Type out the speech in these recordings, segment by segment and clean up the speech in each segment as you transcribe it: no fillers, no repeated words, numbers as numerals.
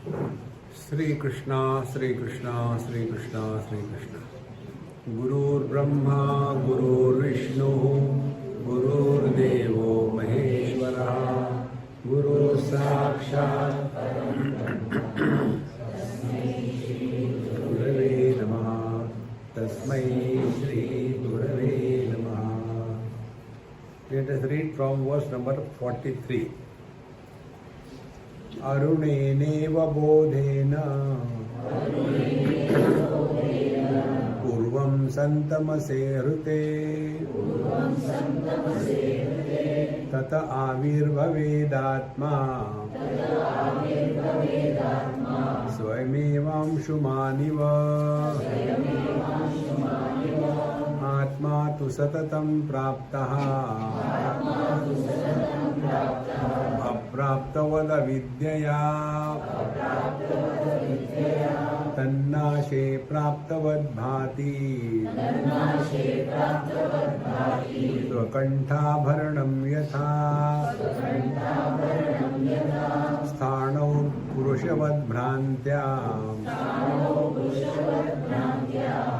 Sri Krishna, Sri Krishna, Sri Krishna, Sri Krishna. Gurur Brahma, Gurur Vishnu, Gurur Devo Maheshwara, Guru Sakshat Gurave Namaha, Tasmai Shri Gurave Namaha. Let us read from verse number 43. अरुणेनेव बोधेन पूर्वं सन्तमसे हृते तत आविर्भवेदात्मा स्वयमेवांशुमानिव आत्मा तु सततं प्राप्तः अप्राप्तवद विद्यया तन्नाशे प्राप्तवद् भाति स्वकण्ठाभरणं यथा स्थाणौ पुरुषवद् भ्रान्त्या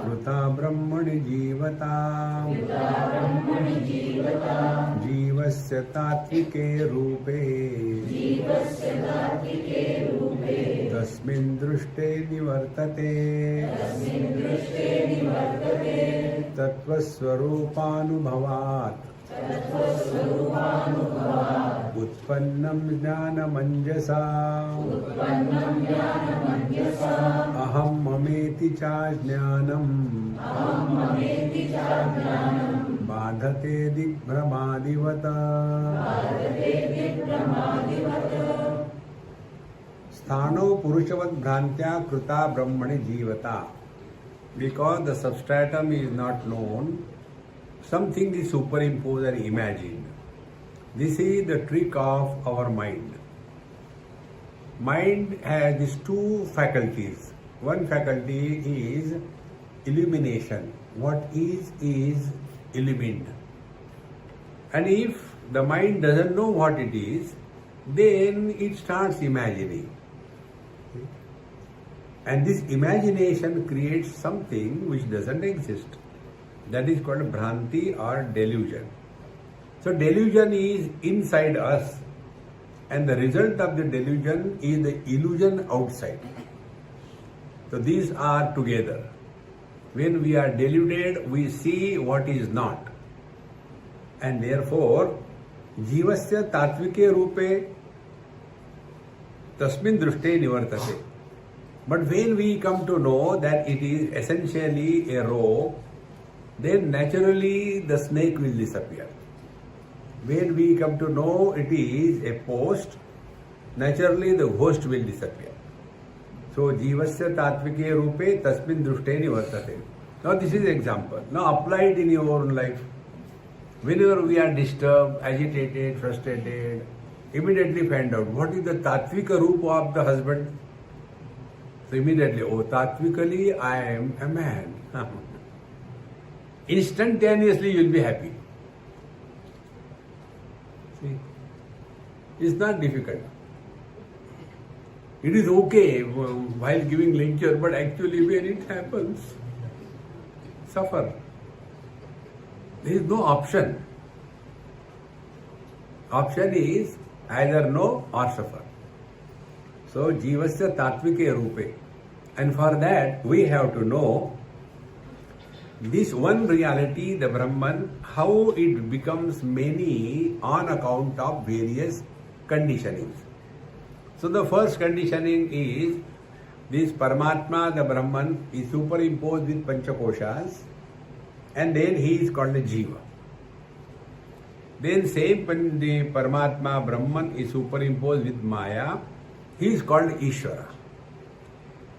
वृथा ब्रह्मणि जीवता जीवस्य तात्विके रूपे तस्मिन् दृष्टे निवर्तते तत्त्वस्वरूपानुभवात् उत्पन्नं ज्ञानमञ्जसा अहं ममेति चाज्ञानम् बाधते दिग्भ्रमादिवत् स्थानो पुरुषवत् भ्रांत्या कृता ब्रह्मणि जीवता. Because the substratum is not known, something is superimposed and imagined. This is the trick of our mind. Mind has these two faculties. One faculty is illumination. What is illumined. And if the mind doesn't know what it is, then it starts imagining. And this imagination creates something which doesn't exist. That is called Bhranti or delusion. So delusion is inside us, and the result of the delusion is the illusion outside. So these are together. When we are deluded, we see what is not. And therefore, Jivasya Tatvike Rupe Tasmin Drushte Nivartate. But when we come to know that it is essentially a rope, then naturally the snake will disappear. When we come to know it is a post, naturally the host will disappear. So, Jivasya Tatvike Rupe Tasmin Drushte Nivartate. Now, this is example. Now, apply it in your own life. Whenever we are disturbed, agitated, frustrated, immediately find out what is the Tatvika Rupa of the husband. So, immediately, oh, Tatvikally, I am a man. Instantaneously, you will be happy. See, it's not difficult. It is okay while giving lecture, but actually when it happens, suffer. There is no option. Option is either know or suffer. So, Jivasya Tatvike Rupe. And for that, we have to know this one reality, the Brahman, how it becomes many on account of various conditionings. So the first conditioning is this Paramatma, the Brahman, is superimposed with Panchakoshas, and then he is called a Jiva. Then same the Paramatma, Brahman, is superimposed with Maya, he is called Ishvara.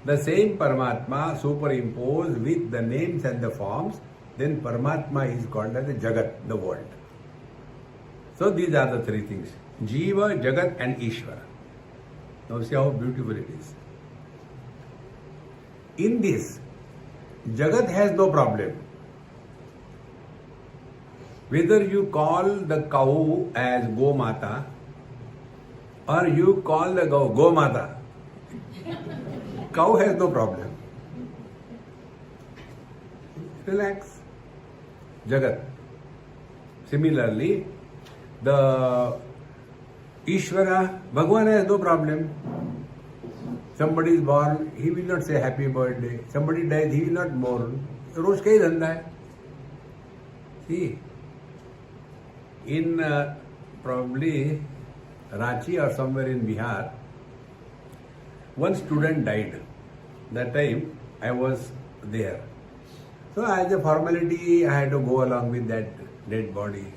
The same Paramatma superimposed with the names and the forms, then Paramatma is called as the Jagat, the world. So these are the three things: Jiva, Jagat and Ishvara. Now see how beautiful it is. In this, Jagat has no problem. Whether you call the cow as Go Mata or you call the Go Mata, Cow has no problem. Relax. Jagat. Similarly, the Ishvara, Bhagwan has no problem. Somebody is born, he will not say happy birthday. Somebody dies, he will not mourn. रोज का ही धंधा है. See, in probably Ranchi or somewhere in Bihar, one student died. That time I was there. So as a formality, I had to go along with that dead body.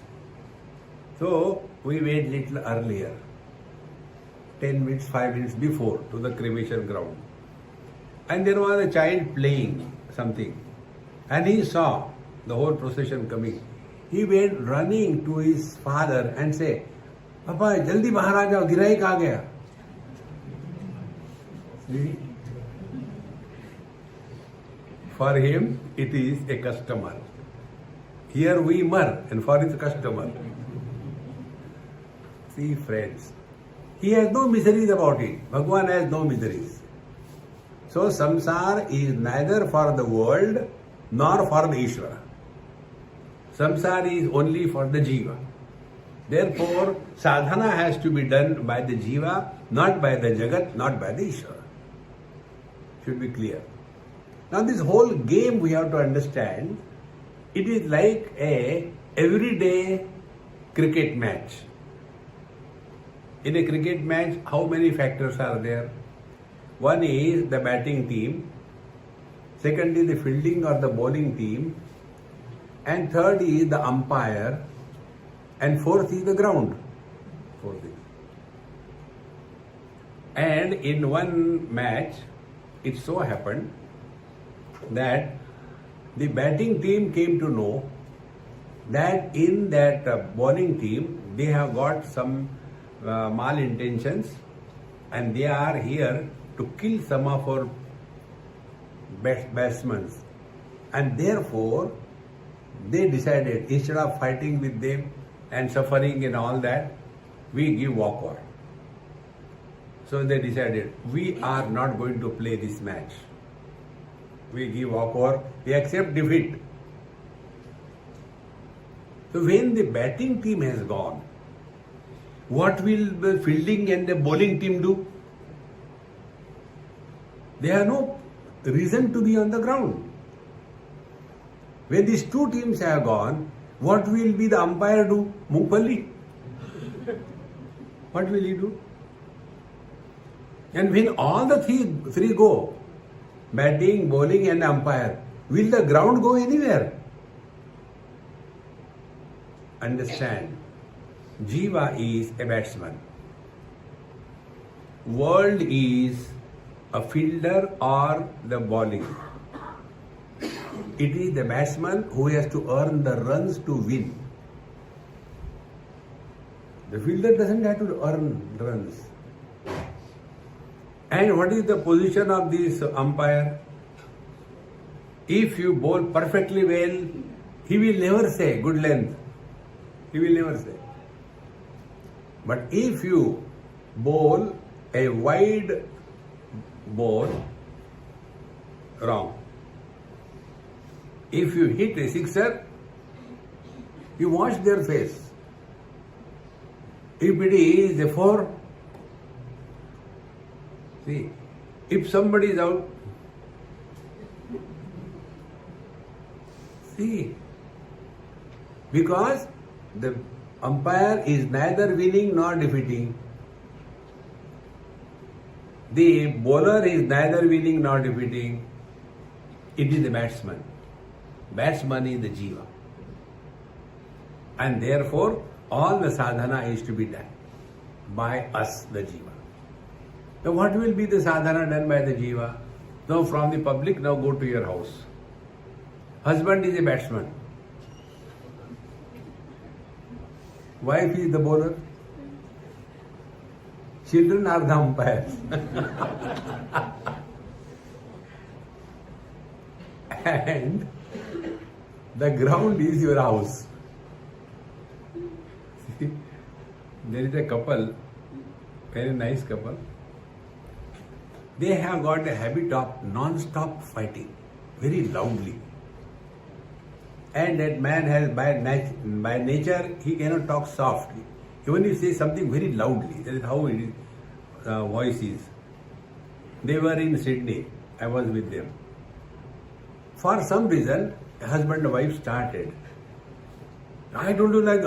So we went little earlier, 10 minutes, 5 minutes before, to the cremation ground. And there was a child playing something. And he saw the whole procession coming. He went running to his father and said, "Papa, jaldi bahar aa jao, गिराई आ गया." For him, it is a customer. Here we mur, and for his customer. See, friends, he has no miseries about it. Bhagwan has no miseries. So, samsara is neither for the world nor for the Ishvara. Samsara is only for the Jiva. Therefore, sadhana has to be done by the Jiva, not by the Jagat, not by the Ishvara. Should be clear. Now, this whole game we have to understand, it is like a everyday cricket match. In a cricket match, how many factors are there? One is the batting team, second is the fielding or the bowling team, and third is the umpire, and fourth is the ground. Fourth is. And in one match, it so happened that the batting team came to know that in that bowling team, they have got some malintentions and they are here to kill some of our batsmen. And therefore, they decided, instead of fighting with them and suffering and all that, we give walkover. So they decided, we are not going to play this match. We give walkover, we accept defeat. So when the batting team has gone, what will the fielding and the bowling team do? They have no reason to be on the ground. When these two teams have gone, what will be the umpire do? Mungpalli. What will he do? And when all the three go, batting, bowling and umpire, will the ground go anywhere? Understand, Jiva is a batsman. World is a fielder or the bowling. It is the batsman who has to earn the runs to win. The fielder doesn't have to earn runs. And what is the position of this umpire? If you bowl perfectly well, he will never say good length. He will never say. But if you bowl a wide ball, wrong. If you hit a sixer, you watch their face. If it is a four, see, if somebody is out, see, because the umpire is neither winning nor defeating. The bowler is neither winning nor defeating. It is the batsman. Batsman is the Jiva. And therefore, all the sadhana is to be done by us, the Jiva. Now, what will be the sadhana done by the Jiva? Now, from the public, now go to your house. Husband is a batsman. Wife is the bowler. Children are the umpires. And the ground is your house. See, there is a couple, very nice couple. they have got a habit of non-stop fighting, very loudly. And that man has, by nature, he cannot talk softly. Even if he says something very loudly, that is how his voice is. They were in Sydney, I was with them. For some reason, husband and wife started. I don't do like,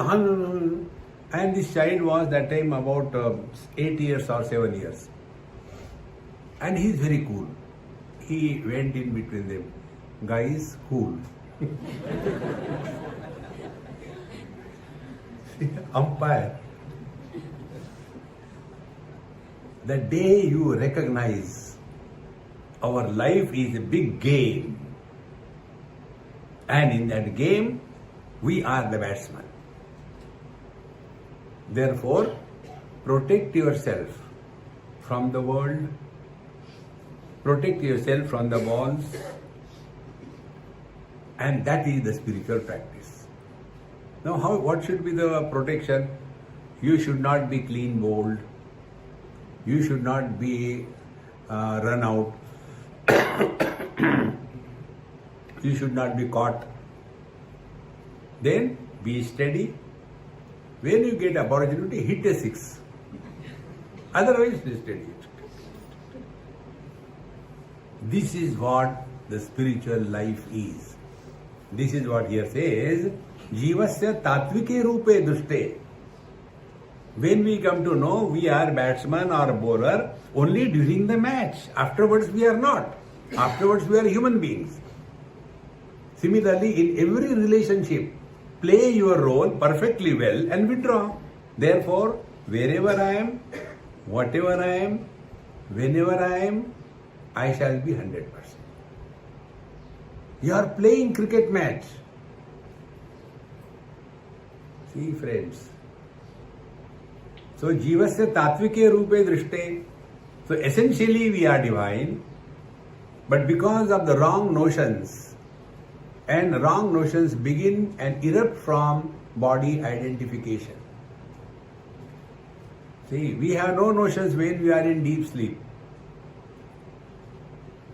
and this child was that time about 8 years or 7 years. And he is very cool. He went in between them. Guys, cool. Umpire. The day you recognize our life is a big game, and in that game, we are the batsman. Therefore, protect yourself from the world, protect yourself from the balls, and that is the spiritual practice. Now, what should be the protection? You should not be clean bowled. You should not be run out. You should not be caught. Then be steady. When you get opportunity, hit a six. Otherwise, be steady. This is what the spiritual life is. This is what here says, Jivasya tatvike rupe dushte. When we come to know we are batsman or bowler only during the match. Afterwards we are not. Afterwards we are human beings. Similarly, in every relationship, play your role perfectly well and withdraw. Therefore, wherever I am, whatever I am, whenever I am, I shall be 100%. You are playing cricket match. See, friends. So, Jivasya tatvike rupe drishte. So, essentially we are divine, but because of the wrong notions, and wrong notions begin and erupt from body identification. See, we have no notions when we are in deep sleep.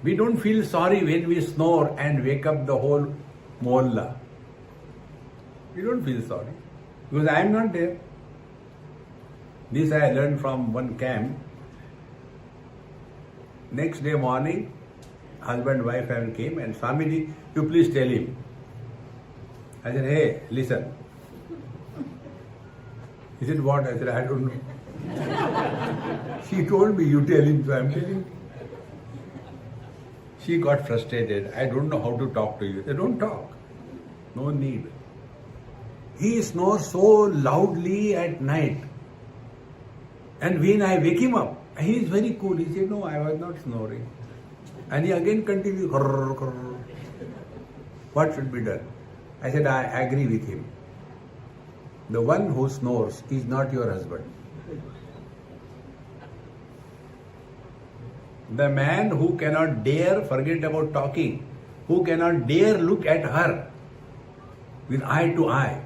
We don't feel sorry when we snore and wake up the whole mohalla. We don't feel sorry because I am not there. This I learned from one camp. Next day morning, husband, wife and came and Swamiji, you please tell him. I said, hey, listen. He said, what? I said, I don't know. She told me, you tell him, so I am telling. She got frustrated. I don't know how to talk to you. I said, don't talk. No need. He snores so loudly at night. And when I wake him up, he is very cool. He said, no, I was not snoring. And he again continued, what should be done? I said, I agree with him. The one who snores is not your husband. The man who cannot dare forget about talking, who cannot dare look at her with eye to eye,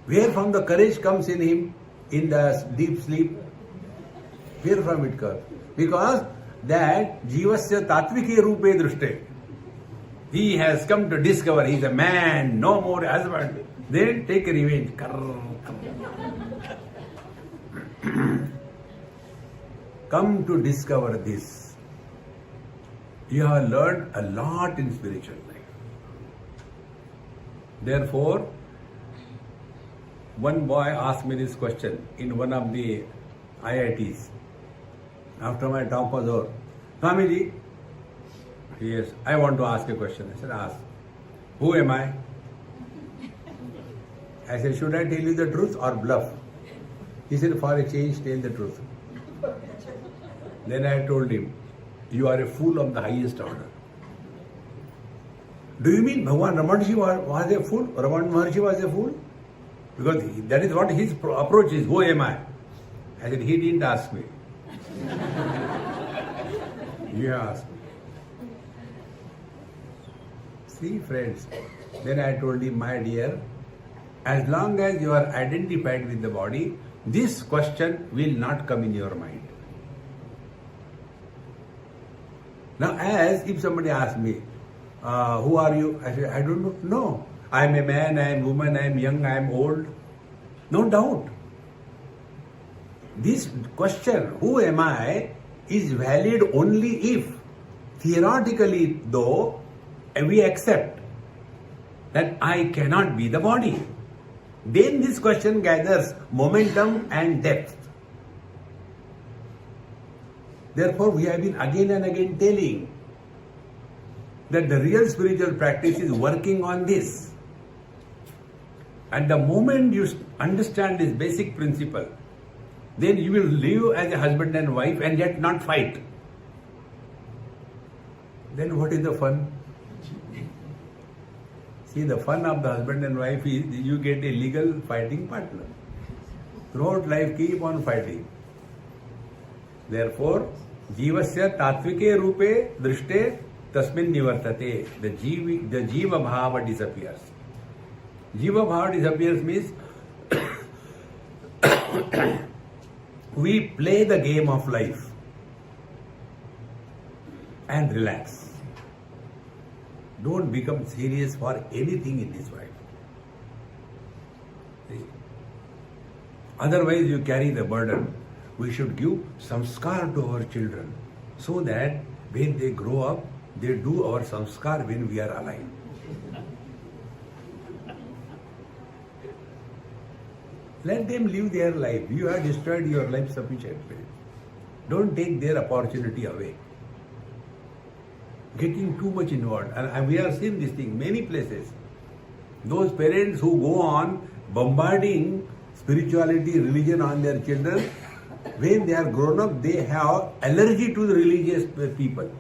where from the courage comes in him in the deep sleep? Where from it comes? Because that Jivasya tatvike rupe drishte. He has come to discover he is a man, no more husband. Then take revenge. Come to discover this. You have learned a lot in spiritual life. Therefore, one boy asked me this question in one of the IITs. After my talk was over, Swamiji, yes, I want to ask a question. I said, ask. Who am I? I said, should I tell you the truth or bluff? He said, for a change, tell the truth. Then I told him, you are a fool of the highest order. Do you mean Bhagwan Ramanji was a fool? Raman Maharshi was a fool? Because that is what his approach is. Who am I? I said, he didn't ask me. You asked me. See, friends, then I told him, my dear, as long as you are identified with the body, this question will not come in your mind. Now, as if somebody asks me, who are you? I say, I don't know. No. I am a man, I am a woman, I am young, I am old. No doubt. This question, who am I, is valid only if, theoretically though, we accept that I cannot be the body. Then this question gathers momentum and depth. Therefore, we have been again and again telling that the real spiritual practice is working on this. At the moment you understand this basic principle, then you will live as a husband and wife and yet not fight. Then what is the fun? See, the fun of the husband and wife is you get a legal fighting partner. Throughout life, keep on fighting. Therefore, जीवस्य तात्विके रूपे दृष्टे तस्मिन् निवर्तते. The jiva bhava disappears. Jiva bhava disappears means we play the game of life and relax. Don't become serious for anything in this world. See? Otherwise you carry the burden. We should give samskar to our children so that when they grow up, they do our samskar when we are alive. Let them live their life. You have destroyed your life sufficiently. Don't take their opportunity away. Getting too much involved. And we have seen this thing many places. Those parents who go on bombarding spirituality, religion on their children, when they are grown up, they have allergy to the religious people.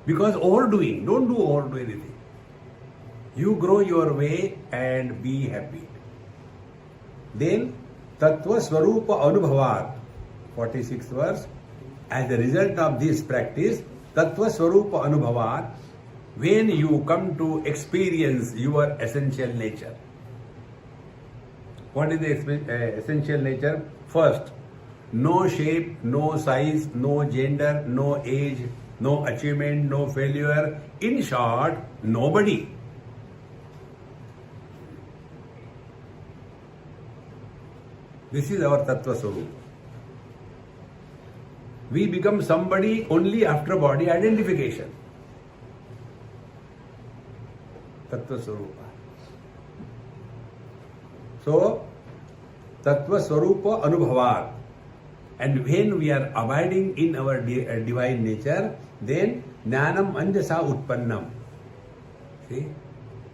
Because overdoing, don't overdo anything. You grow your way and be happy. Then, Tattva Swarupa Anubhavat, 46th verse, as a result of this practice, Tattva Swarupa Anubhavat, when you come to experience your essential nature. What is the essential nature? First, no shape, no size, no gender, no age, no achievement, no failure. In short, nobody. This is our Tattva Swarupa. We become somebody only after body identification. Tattva Swarupa. So, Tattva Swarupa Anubhavat. And when we are abiding in our divine nature, then Jnanam Anjasa Utpannam. See?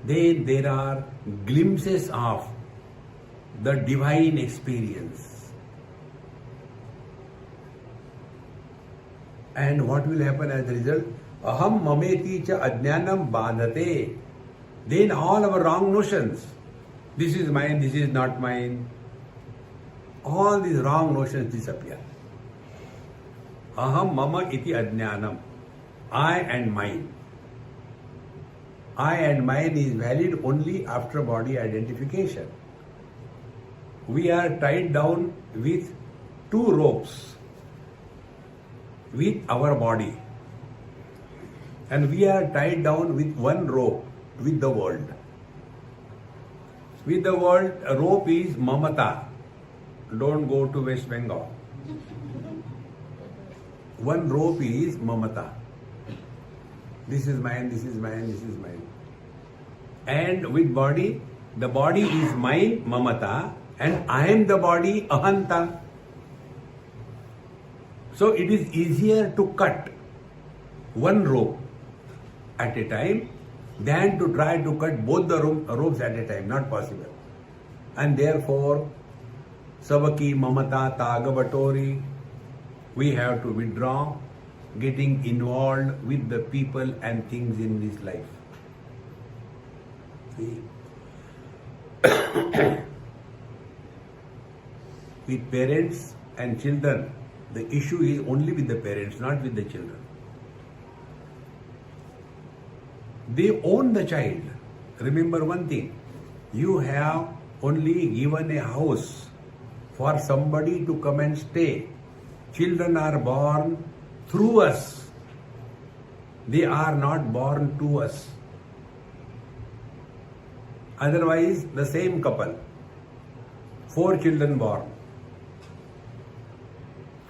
Then there are glimpses of the divine experience. And what will happen as a result? Aham mameti cha ajnanam badhate. Then all our wrong notions. This is mine, this is not mine. All these wrong notions disappear. Aham mama iti ajnanam. I and mine. I and mine is valid only after body identification. We are tied down with two ropes with our body. And we are tied down with one rope with the world. With the world, a rope is mamata. Don't go to West Bengal. One rope is mamata. This is mine, this is mine, this is mine. And with body, the body is mine, mamata, and I am the body, ahanta. So it is easier to cut one rope at a time than to try to cut both the ropes at a time. Not possible. And therefore, Sabaki Mamata Tagabatori, we have to withdraw, getting involved with the people and things in this life. See? With parents and children, the issue is only with the parents, not with the children. They own the child. Remember one thing, you have only given a house for somebody to come and stay. Children are born through us. They are not born to us. Otherwise, the same couple, 4 children born.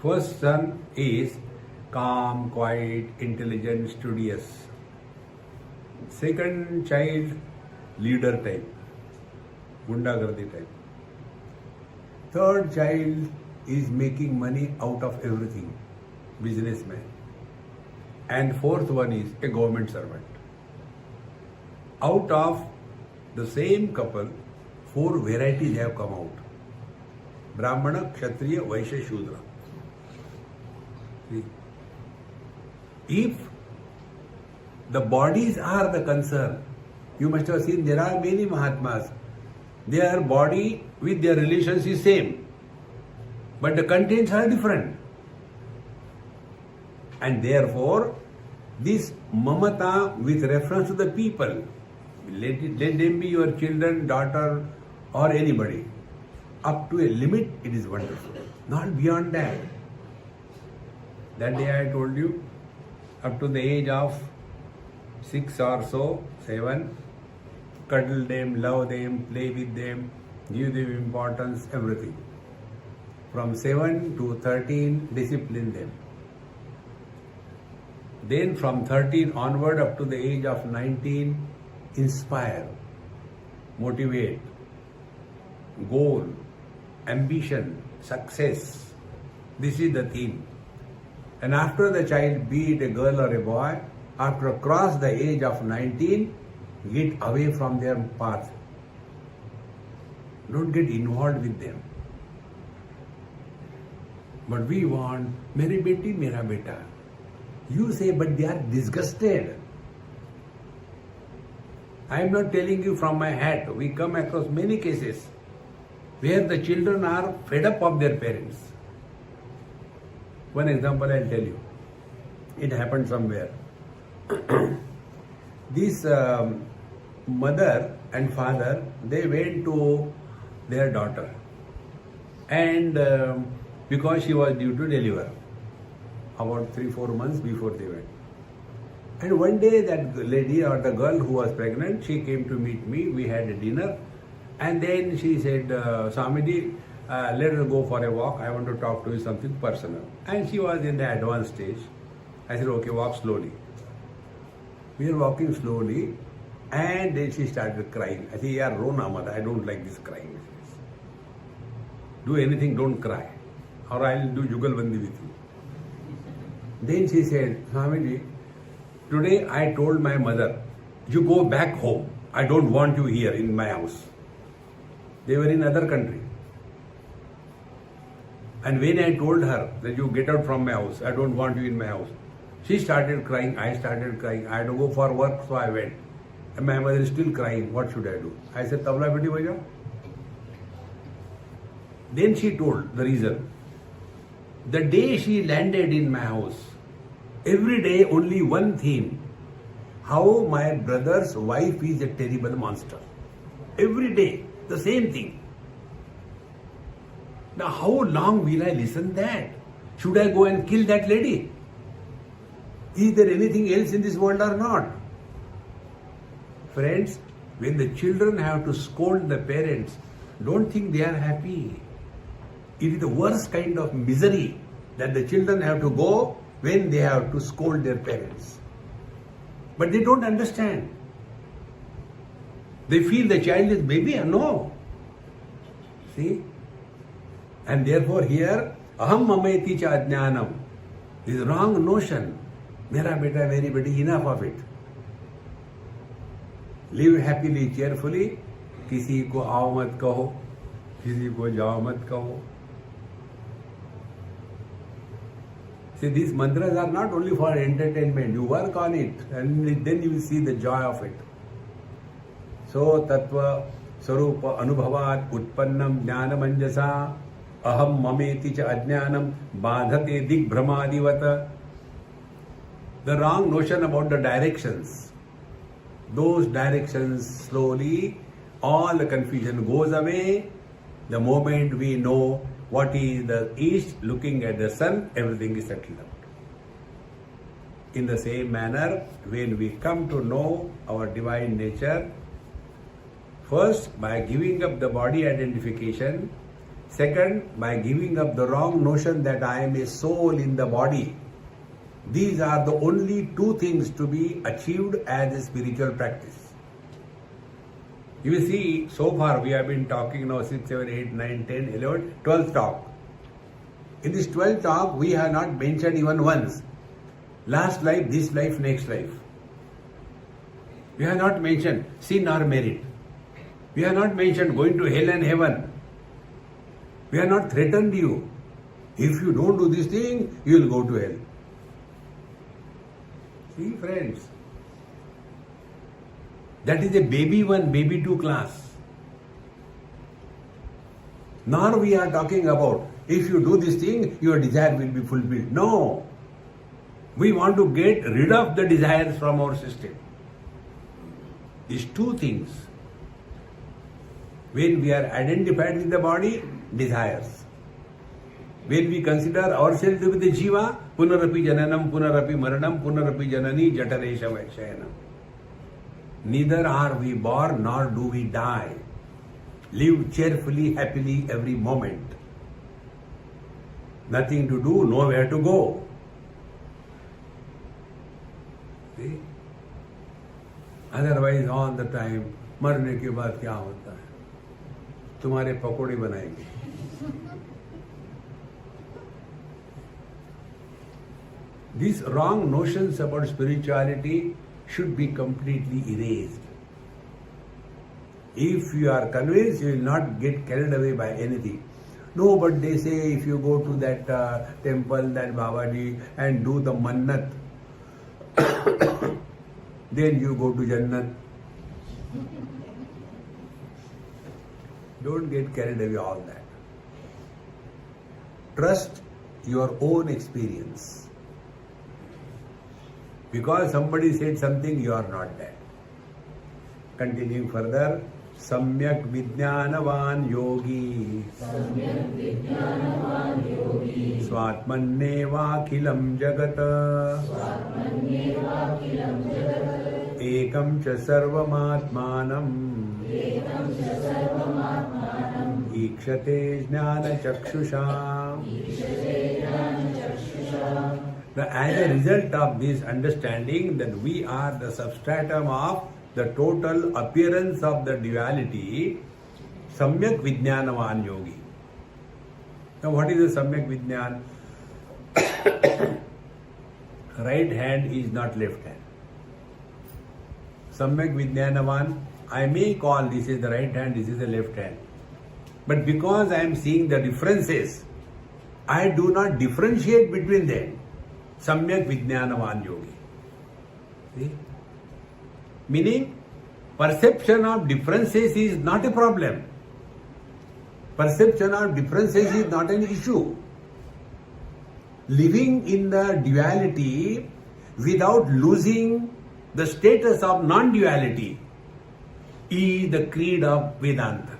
First son is calm, quiet, intelligent, studious. Second child, leader type, gundagardi type. Third child is making money out of everything, businessman. And fourth one is a government servant. Out of the same couple, 4 varieties have come out. Brahmana, Kshatriya, Vaishya, Shudra. See? If the bodies are the concern, you must have seen there are many Mahatmas. Their body with their relations is same, but the contents are different. And therefore, this mamata with reference to the people, let them be your children, daughter or anybody, up to a limit it is wonderful, not beyond that. That day I told you, up to the age of 6 or so, 7, cuddle them, love them, play with them, give them importance, everything. From 7 to 13, discipline them. Then from 13 onward up to the age of 19, inspire, motivate, goal, ambition, success. This is the theme. And after the child, be it a girl or a boy, after cross the age of 19, get away from their path. Don't get involved with them. But we want, Meri beti, mera beta. You say, but they are disgusted. I am not telling you from my hat. We come across many cases where the children are fed up of their parents. One example I will tell you. It happened somewhere. This mother and father, they went to their daughter, and because she was due to deliver about 3-4 months before they went. And one day that lady or the girl who was pregnant, she came to meet me. We had a dinner, and then she said, Swamiji, let us go for a walk. I want to talk to you something personal. And she was in the advanced stage. I said, okay, walk slowly. We are walking slowly, and then she started crying. I said, yeah, Rona mother, I don't like this crying. Do anything, don't cry, or I will do Jugalbandi with you. Then she said, Swamiji, today I told my mother, you go back home. I don't want you here in my house. They were in other country. And when I told her that you get out from my house, I don't want you in my house, she started crying, I started crying. I had to go for work, so I went. And my mother is still crying. What should I do? I said, Tabla beti bajao. Then she told the reason. The day she landed in my house, every day only one theme. How my brother's wife is a terrible monster. Every day, the same thing. Now how long will I listen that? Should I go and kill that lady? Is there anything else in this world or not? Friends, when the children have to scold the parents, don't think they are happy. It is the worst kind of misery that the children have to go when they have to scold their parents. But they don't understand. They feel the child is baby. No. See? And therefore here, aham mameti cha ajnanam. This is wrong notion. Mera beta, meri beti, enough of it. Live happily, cheerfully. किसी को आओ मत कहो, किसी को जाओ मत कहो. See, these mantras are not only for entertainment. You work on it, and then you will see the joy of it. So, tattva sarupa anubhavat utpannam jnanamanjasa aham mameti cha ajnanam badhate digbhrmadivata. The wrong notion about the directions. Those directions slowly, all the confusion goes away. The moment we know what is the east, looking at the sun, everything is settled out. In the same manner, when we come to know our divine nature, first by giving up the body identification, second by giving up the wrong notion that I am a soul in the body. These are the only two things to be achieved as a spiritual practice. You will see, so far we have been talking now 6, 7, 8, 9, 10, 11, 12th talk. In this 12th talk, we have not mentioned even once last life, this life, next life. We have not mentioned sin or merit. We have not mentioned going to hell and heaven. We have not threatened you. If you don't do this thing, you will go to hell. See, friends, that is a baby 1, baby 2 class. Nor we are talking about if you do this thing, your desire will be fulfilled. No. We want to get rid of the desires from our system. These two things. When we are identified with the body, desires. When we consider ourselves to be the jiva, punarapi jananam, punarapi maranam, punarapi janani, jataresha vakshayanam. Neither are we born nor do we die. Live cheerfully, happily every moment. Nothing to do, nowhere to go. See? Otherwise, all the time, मरने के बाद क्या होता है? तुम्हारे पकोड़े बनाएंगे. These wrong notions about spirituality should be completely erased. If you are convinced, you will not get carried away by anything. No, but they say if you go to that temple, that Babaji, and do the mannat, then you go to Jannat. Don't get carried away all that. Trust your own experience. Because somebody said something, you are not that. Continuing further, Samyak Vijnanavan Yogi Swatmanneva Khilam Jagata Ekam Cha Sarvamatmanam Ikshate Jnana Chakshusha. As a result of this understanding that we are the substratum of the total appearance of the duality, Samyak Vijnanavan Yogi. Now what is the Samyak Vijnan? Right hand is not left hand. Samyak Vijnanavan, I may call this is the right hand, this is the left hand. But because I am seeing the differences, I do not differentiate between them. Samyak Vijnanavan Yogi. See? Meaning, perception of differences is not a problem. Perception of differences is not an issue. Living in the duality without losing the status of non-duality is the creed of Vedanta.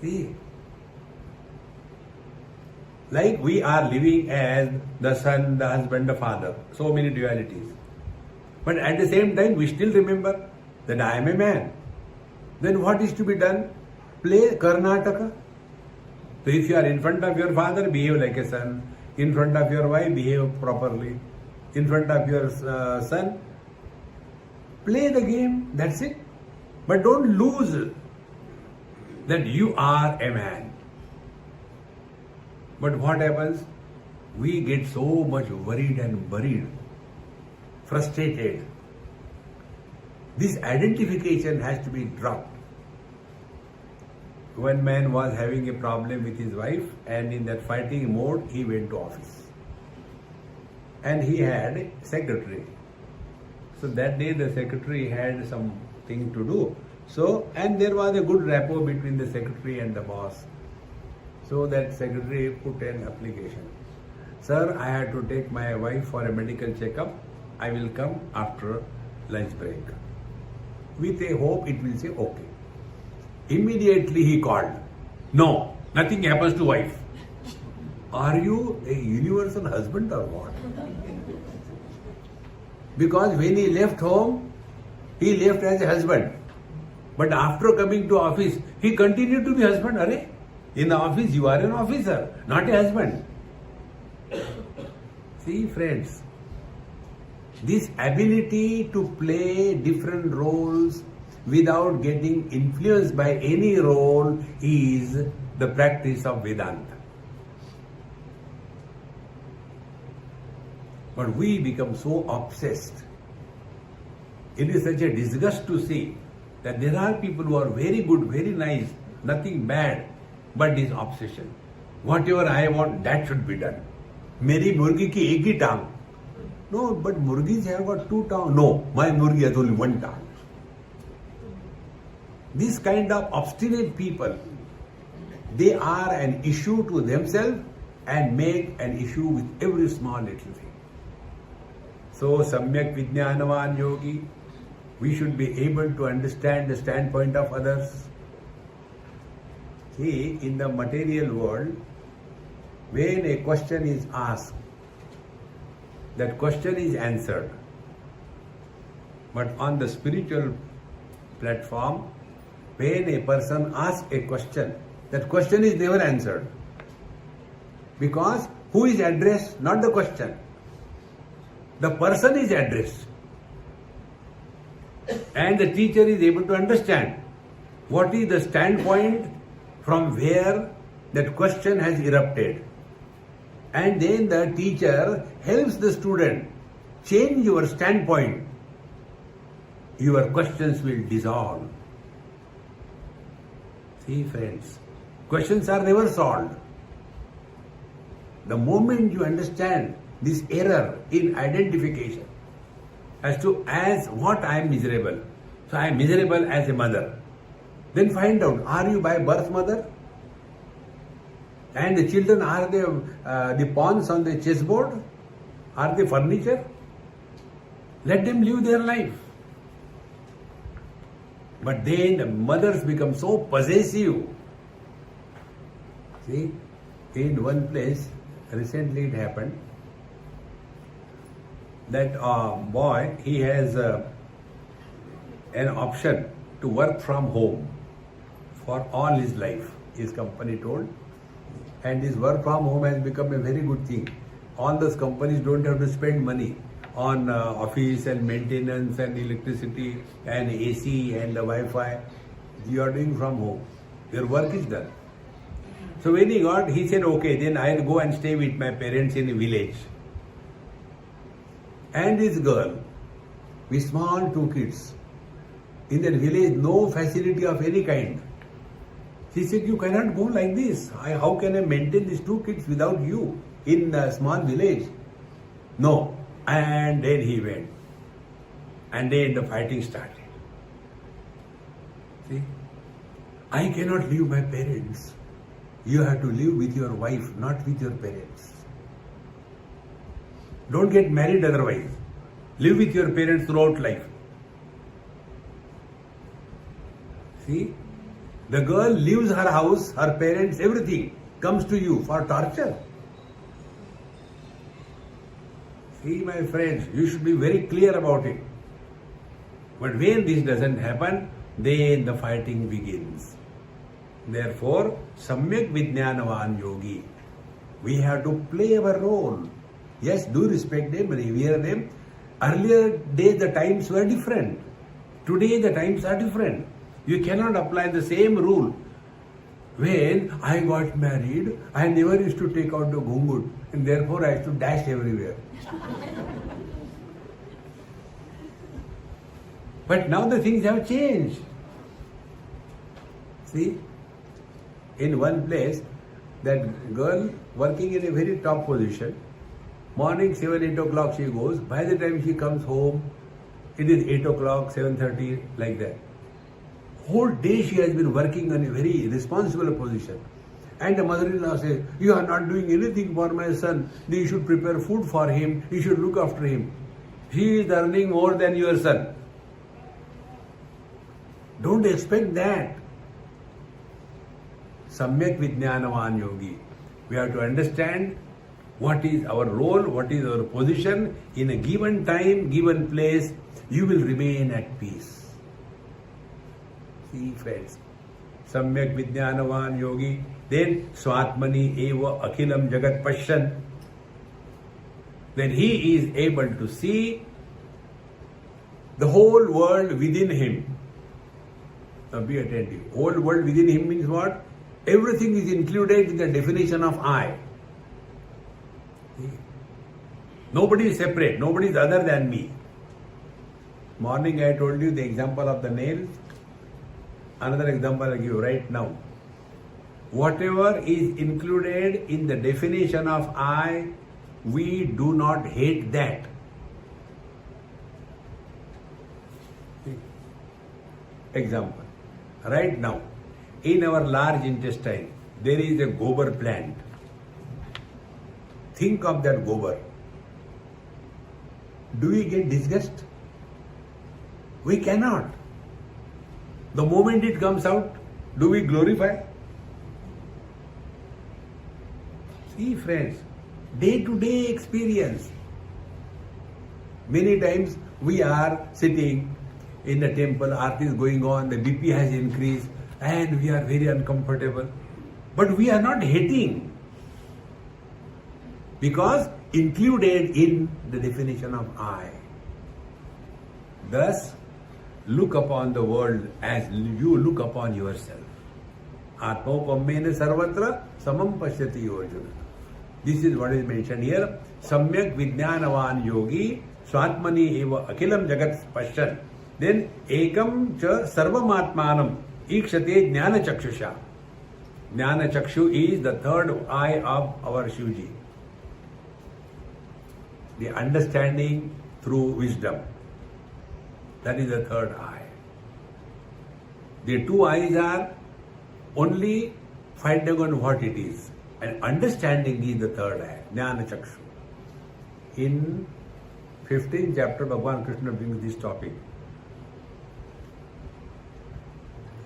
See? Like we are living as the son, the husband, the father. So many dualities. But at the same time, we still remember that I am a man. Then what is to be done? Play Karnataka. So if you are in front of your father, behave like a son. In front of your wife, behave properly. In front of your son, play the game. That's it. But don't lose that you are a man. But what happens? We get so much worried and buried, frustrated. This identification has to be dropped. One man was having a problem with his wife, and in that fighting mode, he went to office. And he had a secretary. So that day the secretary had something to do. So, and there was a good rapport between the secretary and the boss. So that secretary put an application. Sir, I had to take my wife for a medical checkup. I will come after lunch break. With a hope it will say okay. Immediately he called. No, nothing happens to wife. Are you a universal husband or what? Because when he left home, he left as a husband. But after coming to office, he continued to be husband. Arey, in the office, you are an officer, not a husband. See, friends, this ability to play different roles without getting influenced by any role is the practice of Vedanta. But we become so obsessed. It is such a disgust to see that there are people who are very good, very nice, nothing bad, but this obsession. Whatever I want, that should be done. Meri murgi ki ek hi tang. No, but murgis have got two tongues. No, my murgi has only one tongue. This kind of obstinate people, they are an issue to themselves and make an issue with every small little thing. So, Samyak Vijnanavan Yogi, we should be able to understand the standpoint of others. See, in the material world, when a question is asked, that question is answered. But on the spiritual platform, when a person asks a question, that question is never answered. Because who is addressed? Not the question. The person is addressed. And the teacher is able to understand what is the standpoint from where that question has erupted. And then the teacher helps the student change your standpoint. Your questions will dissolve. See, friends, questions are never solved. The moment you understand this error in identification as what I am miserable. So I am miserable as a mother. Then find out, are you by birth mother? And the children, are they the pawns on the chessboard? Are they furniture? Let them live their life. But then the mothers become so possessive. See, in one place, recently it happened, that boy, he has an option to work from home for all his life, his company told. And this work from home has become a very good thing. All those companies don't have to spend money on office and maintenance and electricity and AC and the Wi-Fi. You are doing from home. Your work is done. So when he said, okay, then I'll go and stay with my parents in a village. And this girl, with small two kids, in that village, no facility of any kind. She said, you cannot go like this. How can I maintain these two kids without you in a small village? No. And then he went. And then the fighting started. See, I cannot leave my parents. You have to live with your wife, not with your parents. Don't get married otherwise. Live with your parents throughout life. See, the girl leaves her house, her parents, everything comes to you for torture. See, my friends, you should be very clear about it. But when this doesn't happen, then the fighting begins. Therefore, Samyak Vijnanavan Yogi, we have to play our role. Yes, do respect them, revere them. Earlier days, the times were different. Today, the times are different. You cannot apply the same rule. When I got married, I never used to take out the ghungut, and therefore I used to dash everywhere. But now the things have changed. See, in one place, that girl working in a very top position, morning 7, 8 o'clock she goes, by the time she comes home, it is 8 o'clock, 7:30, like that. Whole day she has been working on a very responsible position. And the mother-in-law says, you are not doing anything for my son. You should prepare food for him. You should look after him. He is earning more than your son. Don't expect that. Samyak Vijnanavan Yogi. We have to understand what is our role, what is our position in a given time, given place. You will remain at peace. See, friends. Samyak Vijnanavan Yogi. Then Swatmani Eva Akhilam Jagat Pashyan. Then he is able to see the whole world within him. Now be attentive. Whole world within him means what? Everything is included in the definition of I. Nobody is separate. Nobody is other than me. Morning I told you the example of the nails. Another example I give you right now. Whatever is included in the definition of I, we do not hate that. Example. Right now, in our large intestine, there is a gobar plant. Think of that gobar. Do we get disgust? We cannot. The moment it comes out, do we glorify? See, friends, day-to-day experience. Many times we are sitting in the temple, Aarti is going on, the BP has increased, and we are very uncomfortable. But we are not hating, because included in the definition of I. Thus, look upon the world as you look upon yourself. Atmabodh sarvatra samam pashyati Arjuna. This is what is mentioned here. Samyak Vijnanavan Yogi Swatmani Eva Akhilam Jagat Pashyan. Then Ekam Cha Sarvamatmanam Ikshate Jnana Chakshusha. Jnana Chakshu is the third eye of our Shivji. The understanding through wisdom. That is the third eye. The two eyes are only finding on what it is. And understanding is the third eye, Jnana Chakshu. In 15th chapter, Bhagavan Krishna brings this topic.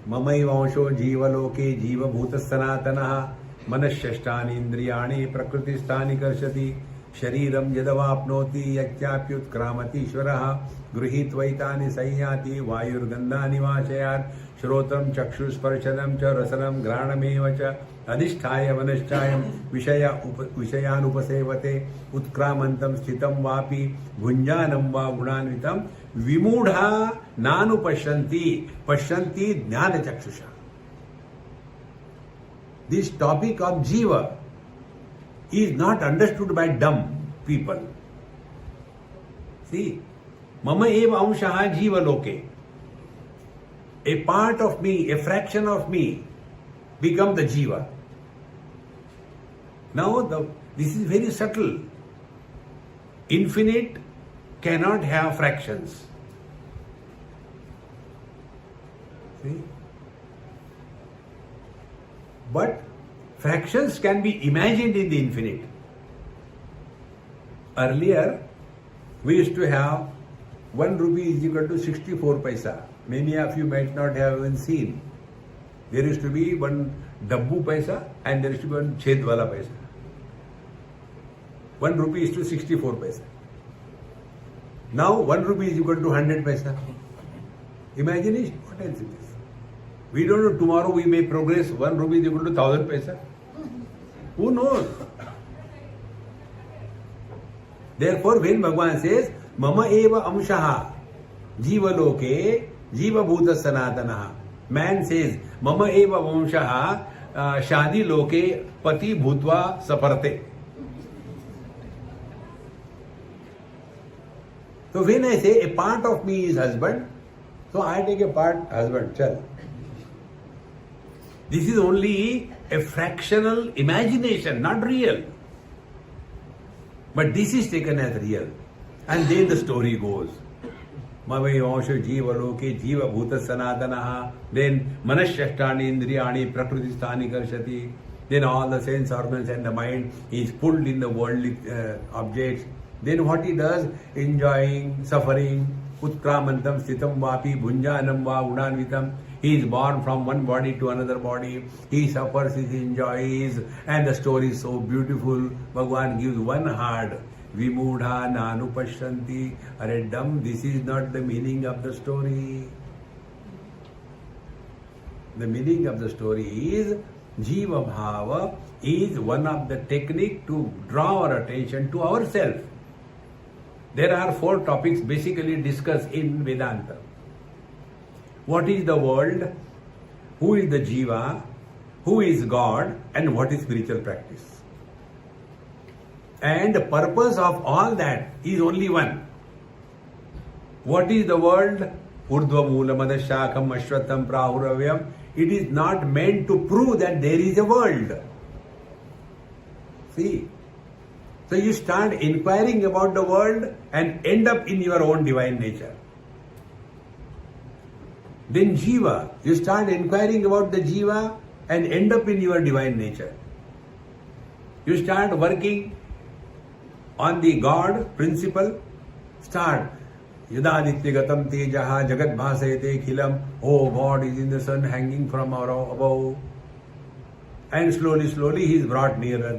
Mamai vansho jiva loke jiva bhuta sanatanaha manashyashtani indriyani prakritisthani karshati shariram yadavapnoti yakyapyut kramati ishvaraha gruhitvaitani sayyati vayur gandhani vashayat shrotam chakshus sparshadam cha rasanam granameva cha adhisthaya vanashchayam vishayan upasevate utkramantam sthitam vapi bhunjanam va gunanvitam vimudha nanu pashyanti jnana chakshusha. This topic of jiva is not understood by dumb people. See, mama eva amshaha jiva loke. A part of me, a fraction of me, become the jiva. Now, this is very subtle. Infinite cannot have fractions. See? But fractions can be imagined in the infinite. Earlier, we used to have 1 rupee is equal to 64 paisa. Many of you might not have even seen. There used to be 1 dabbu paisa and there used to be 1 chedwala paisa. 1 rupee is to 64 paisa. Now 1 rupee is equal to 100 paisa. Imagination, what else it is? We don't know, tomorrow we may progress, 1 rupee is equal to 1000 paisa. Who knows? Therefore, when Bhagavan says, Mama eva amshaha jiva loke jiva bhuta sanatanaha. Man says, Mama eva amshaha shadi loke pati bhutva saparte. So when I say a part of me is husband, so I take a part husband, chal. This is only a fractional imagination, not real. But this is taken as real. And then the story goes. Mavai vansho jiva loke jiva bhuta sanatanaha. Then manashyashtani indriyani prakritisthani karshati. Then all the sense organs and the mind is pulled in the worldly objects. Then what he does? Enjoying, suffering, utkramantam sthitam vapi bhunjanam va unanvitam. He is born from one body to another body. He suffers, he enjoys, and the story is so beautiful. Bhagwan gives one heart. Vimudha nanupashyanti. Are dumb, this is not the meaning of the story. The meaning of the story is Jiva Bhava is one of the technique to draw our attention to ourselves. There are 4 topics basically discussed in Vedanta. What is the world? Who is the Jiva? Who is God? And what is spiritual practice? And the purpose of all that is only one. What is the world? Urdhva Moola Madashakam Ashwatam Prahuravyam. It is not meant to prove that there is a world. See? So you start inquiring about the world and end up in your own divine nature. Then Jiva, you start inquiring about the Jiva and end up in your divine nature. You start working on the God principle, start Yadaditya tejaha jagat bhasayate khilam. Oh, God is in the sun hanging from above. And slowly he is brought nearer.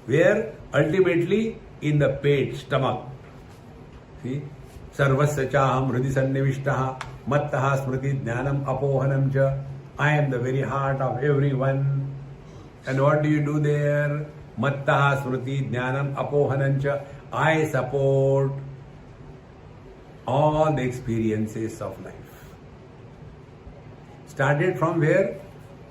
Where? Ultimately in the pit, stomach. See? Sarvasya chaham hridi sannivishtaha mattaha smriti jnanam apohanam cha. I am the very heart of everyone. And what do you do there? Mattaha smriti jnanam apohanam cha. I support all the experiences of life. Started from where?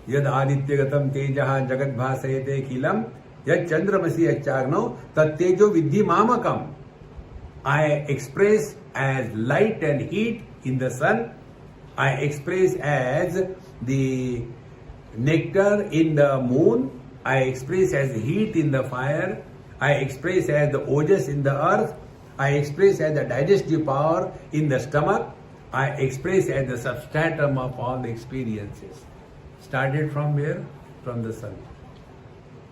Yad adityagatam tejaha jagat bhasayate khilam yad chandramasi achagno tat tejo vidhi mamakam. I express as light and heat in the sun. I express as the nectar in the moon. I express as heat in the fire. I express as the ojas in the earth. I express as the digestive power in the stomach. I express as the substratum of all the experiences. Started from where? From the sun.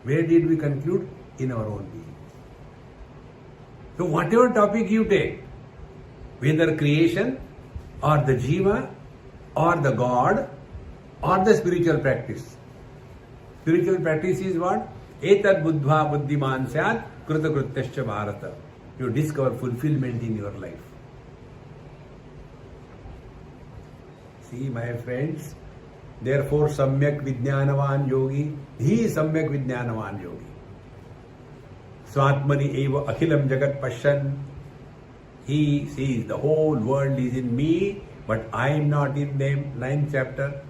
Where did we conclude? In our own being. So whatever topic you take, whether creation or the Jiva or the God or the spiritual practice. Spiritual practice is what? Etad buddhva buddhiman syat krita krutyascha bharata. You discover fulfillment in your life. See, my friends, therefore Samyak Vijnanavan Yogi, he is Samyak Vijnanavan Yogi. Swatmani eva akhilam jagat pashan. He sees the whole world is in me, but I am not in them. 9th chapter.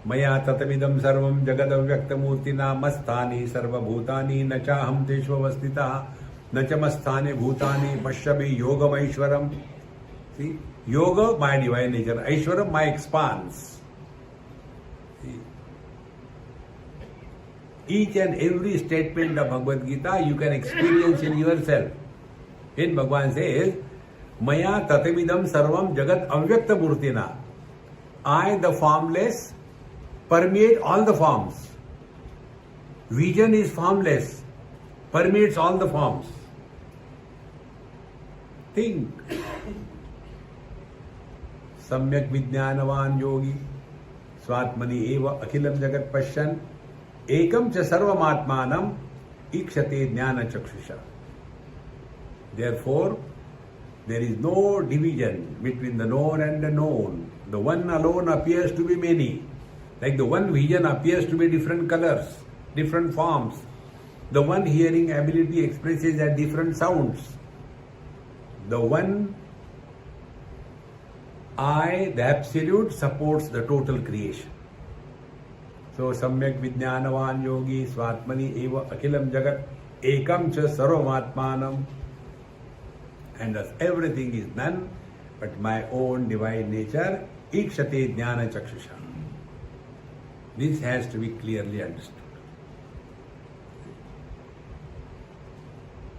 Maya tatamidam sarvam jagadam vyaktamurtina mastani sarva bhutani nachaham teshvavastita nachamastane bhutani pashabi yogam aishwaram. See, yoga, my divine nature. Aishwaram, my expanse. See, each and every statement of Bhagavad Gita you can experience in yourself. In Bhagavan says, Maya tatamidam sarvam jagat avyakta murtina. I, the formless, permeate all the forms. Vision is formless, permeates all the forms. Think. Samyak Vijnanavan Yogi Swatmani eva akhilam jagat pashyan ekam cha sarvamatmanam ikshate jnana chakshusha. Therefore, there is no division between the known and the known. The one alone appears to be many. Like the one vision appears to be different colors, different forms. The one hearing ability expresses at different sounds. The one I, the Absolute, supports the total creation. So, Samyak Vijnanavan Yogi Swatmani eva akhilam jagat ekam cha sarvamatmanam. And thus everything is none but my own divine nature, ikshate jnana chakshusha. This has to be clearly understood.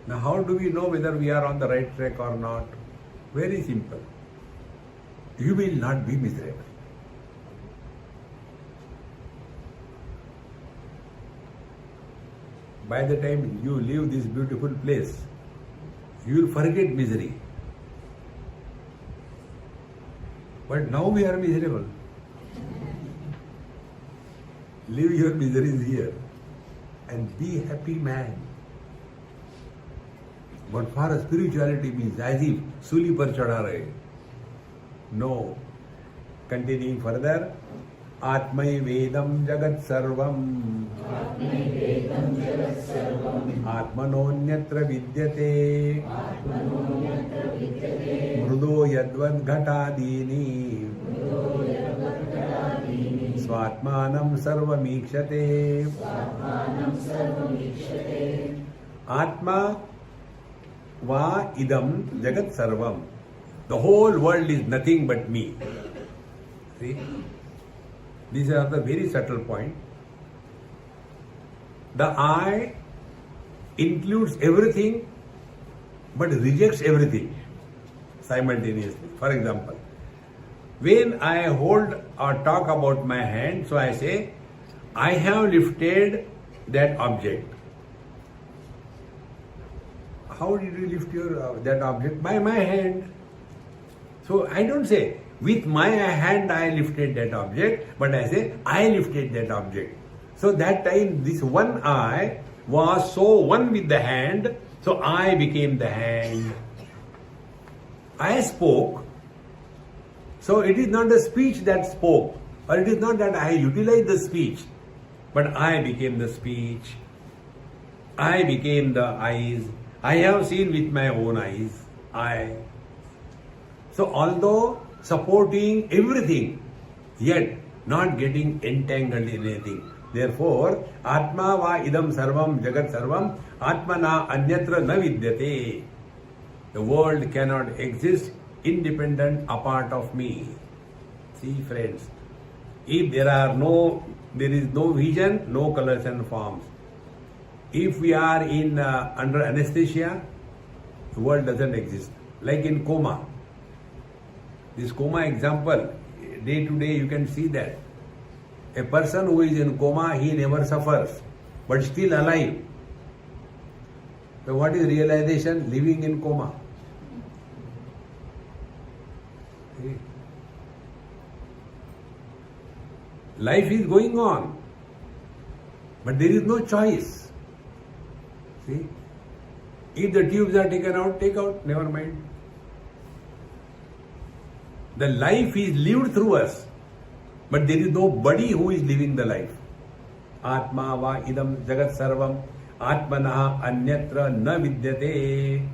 Now, how do we know whether we are on the right track or not? Very simple. You will not be miserable. By the time you leave this beautiful place, you will forget misery. But now we are miserable. Leave your miseries here and be happy, man. But for a spirituality means as if suli par chada rahe. No. Continuing further. Atmai Vedam Jagat Sarvam Atmanonyatra Vidyate Mrudo Yadvad Ghatadini Swatmanam Sarvamikshate. Atma Va Idam Jagat Sarvam. The whole world is nothing but me. See? These are the very subtle point. The I includes everything but rejects everything simultaneously. For example, when I hold or talk about my hand, so I say, I have lifted that object. How did you lift your that object? By my hand. So I don't say, with my hand I lifted that object, but I say, I lifted that object. So that time this one I was so one with the hand, so I became the hand. I spoke, so it is not the speech that spoke, or it is not that I utilized the speech, but I became the speech. I became the eyes. I have seen with my own eyes. I. So although supporting everything, yet not getting entangled in anything. Therefore, Atma va idam sarvam jagat sarvam atmana anyatra na vidyate. The world cannot exist independent apart of me. See friends, if there is no vision, no colors and forms. If we are in under anesthesia, the world doesn't exist. Like in coma. This coma example, day to day you can see that. A person who is in coma, he never suffers, but still alive. So what is realization? Living in coma. See? Life is going on, but there is no choice. See? If the tubes are taken out, take out, never mind. The life is lived through us, but there is nobody who is living the life. Atma va idam jagat sarvam atmana anyatra na vidyate.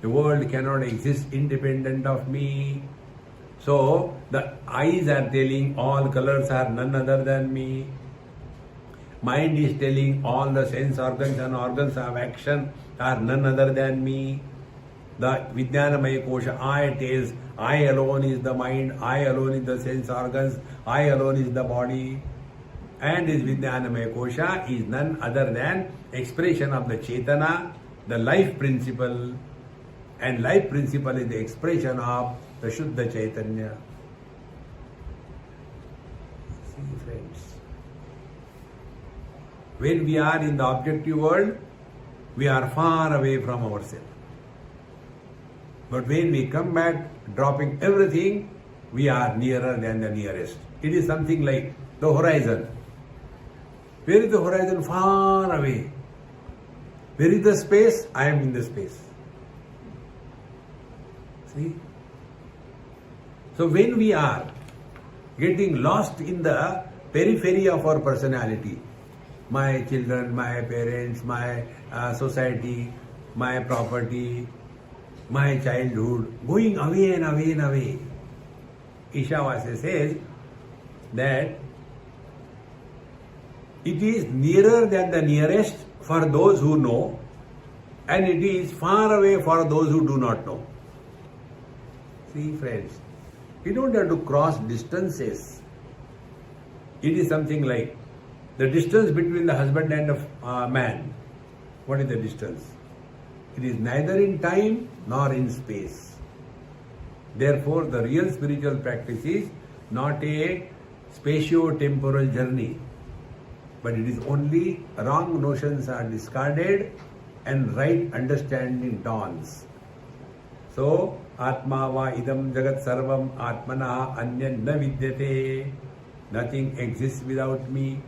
The world cannot exist independent of me. So the eyes are telling all colors are none other than me. Mind is telling all the sense organs and organs of action are none other than me. The Vijnanamaya Kosha, I tells, I alone is the mind, I alone is the sense organs, I alone is the body. And this Vijnanamaya Kosha is none other than expression of the Chetana, the life principle. And life principle is the expression of the Shuddha Chaitanya. See friends, when we are in the objective world, we are far away from ourselves. But when we come back, dropping everything, we are nearer than the nearest. It is something like the horizon. Where is the horizon? Far away. Where is the space? I am in the space. See? So when we are getting lost in the periphery of our personality, my children, my parents, my society, my property, my childhood, going away and away and away. Ishavasya says that it is nearer than the nearest for those who know, and it is far away for those who do not know. See friends, we don't have to cross distances. It is something like the distance between the husband and a man. What is the distance? It is neither in time nor in space. Therefore, the real spiritual practice is not a spatio-temporal journey, but it is only wrong notions are discarded and right understanding dawns. So, Atma va idam jagat sarvam atmana anya na vidyate. Nothing exists without me.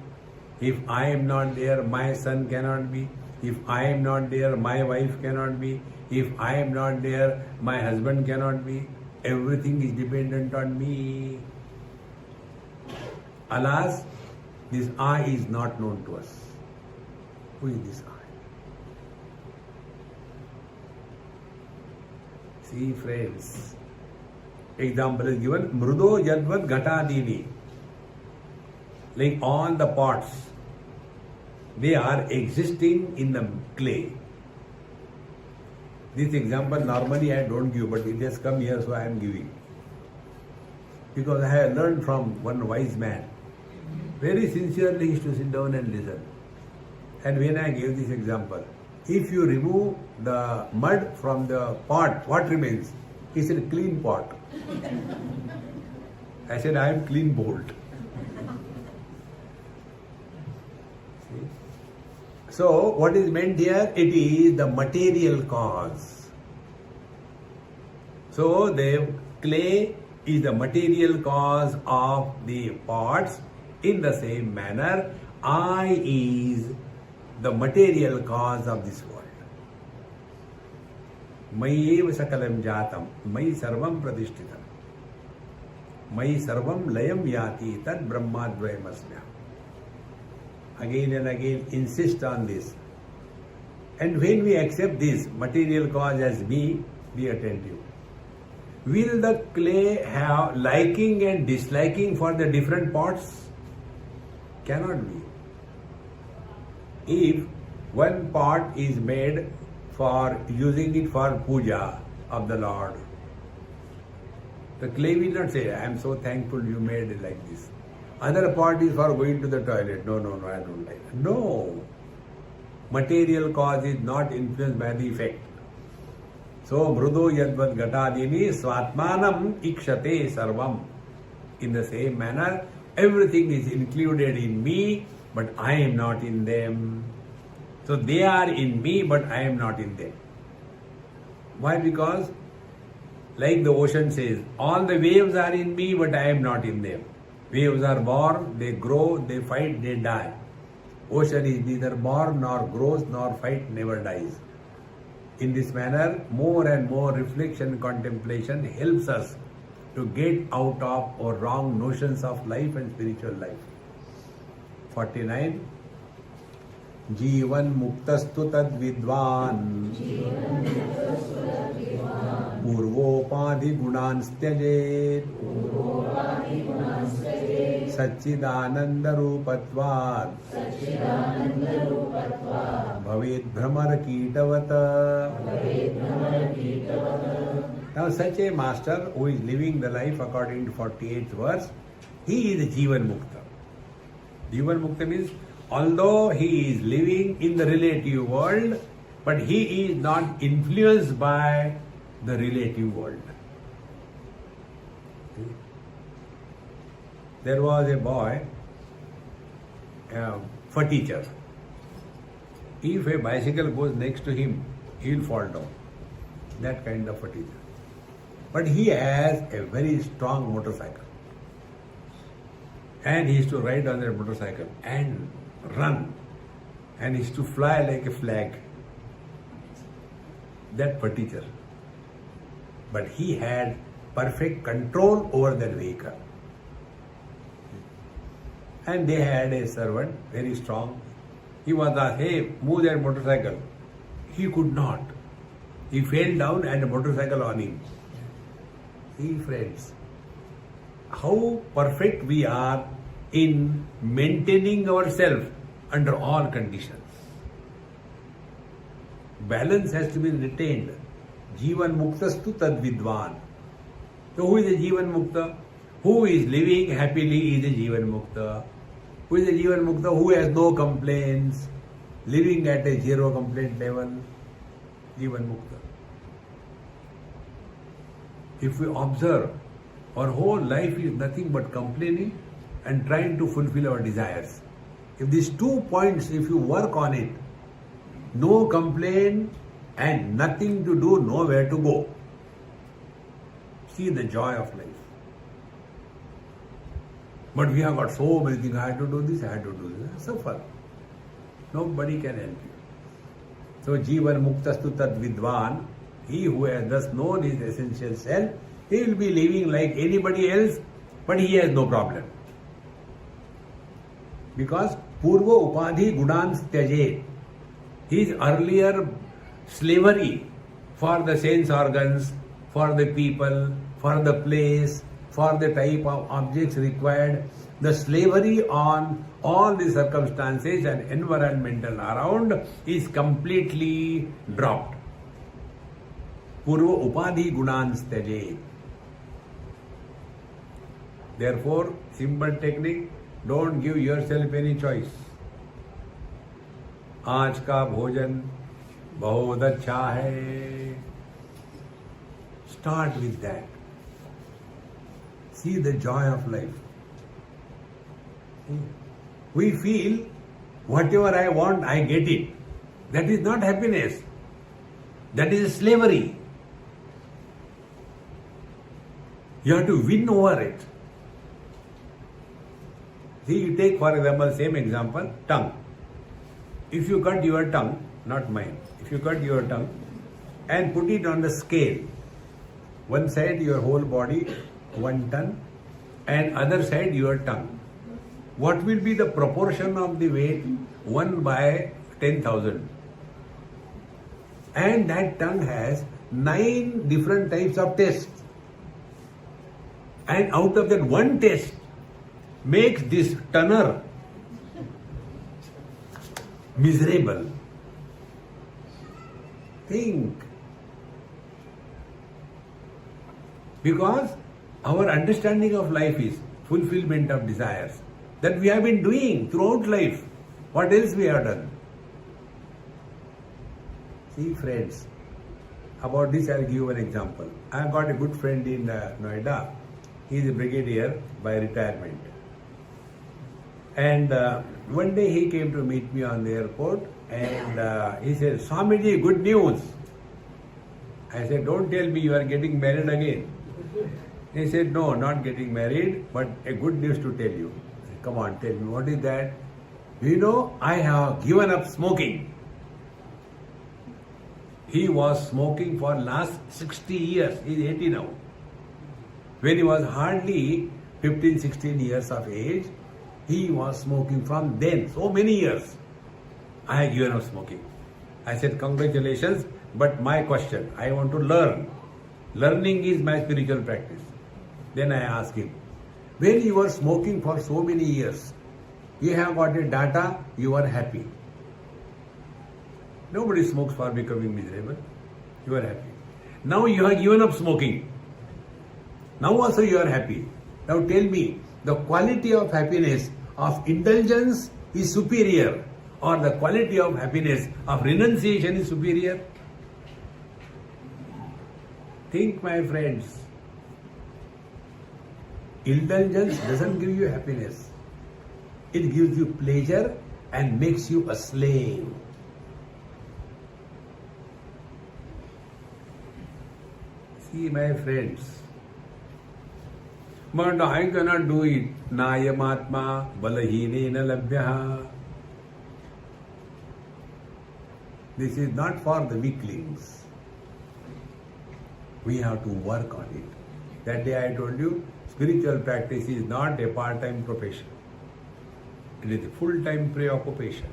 If I am not there, my son cannot be. If I am not there, my wife cannot be. If I am not there, my husband cannot be. Everything is dependent on me. Alas, this I is not known to us. Who is this I? See, friends, example is given, Mrudo Yadvat Ghatadini. Like all the pots, they are existing in the clay. This example normally I don't give, but it has come here, so I am giving. Because I have learned from one wise man. Very sincerely he used to sit down and listen. And when I gave this example, if you remove the mud from the pot, what remains? He said, clean pot. I said, I am clean bolt. See? So, what is meant here? It is the material cause. So, the clay is the material cause of the pots. In the same manner, I is the material cause of this world. Mayeva sakalam jatam, Mai sarvam pratishtitam, Mai sarvam layam yati, tad brahmadvayam asmya. Again and again insist on this. And when we accept this material cause as me, be attentive. Will the clay have liking and disliking for the different pots? Cannot be. If one pot is made for using it for puja of the Lord, the clay will not say, I am so thankful you made it like this. Other pot is for going to the toilet. No, I don't like it. No. Material cause is not influenced by the effect. So, mrudo yadvad gatadini swatmanam ikshate sarvam. In the same manner, everything is included in me, but I am not in them. So they are in me, but I am not in them. Why? Because, like the ocean says, all the waves are in me, but I am not in them. Waves are born, they grow, they fight, they die. Ocean is neither born nor grows nor fight, never dies. In this manner, more and more reflection and contemplation helps us to get out of our wrong notions of life and spiritual life. 49. Jivan muktastu tad vidvan purvopadi gunans tyajet Satchidananda rupatvat bhavet bhramar kitavata. Now such a master who is living the life according to 48th verse, he is a Jivan Mukta. Jivan Mukta means although he is living in the relative world, but he is not influenced by the relative world. There was a boy for teacher. If a bicycle goes next to him, he will fall down. That kind of a teacher. But he has a very strong motorcycle. And he used to ride on that motorcycle and run. And he used to fly like a flag. That for teacher. But he had perfect control over that vehicle. And they had a servant, very strong. He was asked, hey, move that motorcycle. He could not. He fell down and the motorcycle on him. See, friends, how perfect we are in maintaining ourselves under all conditions. Balance has to be retained. Jivan muktastu tad vidvan. So who is a Jivan Mukta? Who is living happily is a Jivan Mukta. Who is a Jivan Mukta? Who has no complaints, living at a zero complaint level. Jivan Mukta. If we observe, our whole life is nothing but complaining and trying to fulfill our desires. If these 2 points, if you work on it, no complaint and nothing to do, nowhere to go. See the joy of life. But we have got so many things. I had to do this, I had to do this. Suffer. Nobody can help you. So, Jivan Muktastu Tad Vidwan, he who has thus known his essential self, he will be living like anybody else, but he has no problem. Because Purva Upadhi Gunans Tyaje, his earlier slavery for the sense organs, for the people, for the place, for the type of objects required, the slavery on all the circumstances and environmental around is completely dropped. Purva Upadhi Gunans Tyaje. Therefore, simple technique, don't give yourself any choice. आज का भोजन बहुत अच्छा है. Start with that. See the joy of life. We feel whatever I want, I get it. That is not happiness. That is slavery. You have to win over it. See, you take for example, same example, tongue. If you cut your tongue, not mine, if you cut your tongue and put it on the scale, one side your whole body, 1 ton, and other side your tongue, what will be the proportion of the weight? 1 by 10,000. And that tongue has 9 different types of tastes. And out of that one taste makes this tonner miserable. Think. Because our understanding of life is fulfillment of desires. That we have been doing throughout life. What else we have done? See friends, about this I'll give you an example. I have got a good friend in Noida. He is a brigadier by retirement. And one day he came to meet me on the airport and he said, Swamiji, good news. I said, don't tell me you are getting married again. He said, no, not getting married, but a good news to tell you. I said, come on, tell me, what is that? You know, I have given up smoking. He was smoking for last 60 years. He is 80 now. When he was hardly 15, 16 years of age, he was smoking from then, so many years. I have given up smoking. I said, congratulations, but my question, I want to learn. Learning is my spiritual practice. Then I asked him, when you were smoking for so many years, you have got a data, you are happy. Nobody smokes for becoming miserable. You are happy. Now you have given up smoking. Now also you are happy. Now tell me, the quality of happiness of indulgence is superior or the quality of happiness of renunciation is superior? Think, my friends. Indulgence doesn't give you happiness. It gives you pleasure and makes you a slave. See, my friends, but I cannot do it. Nayamatma balahine labhyaha. This is not for the weaklings. We have to work on it. That day I told you, spiritual practice is not a part-time profession. It is a full-time preoccupation.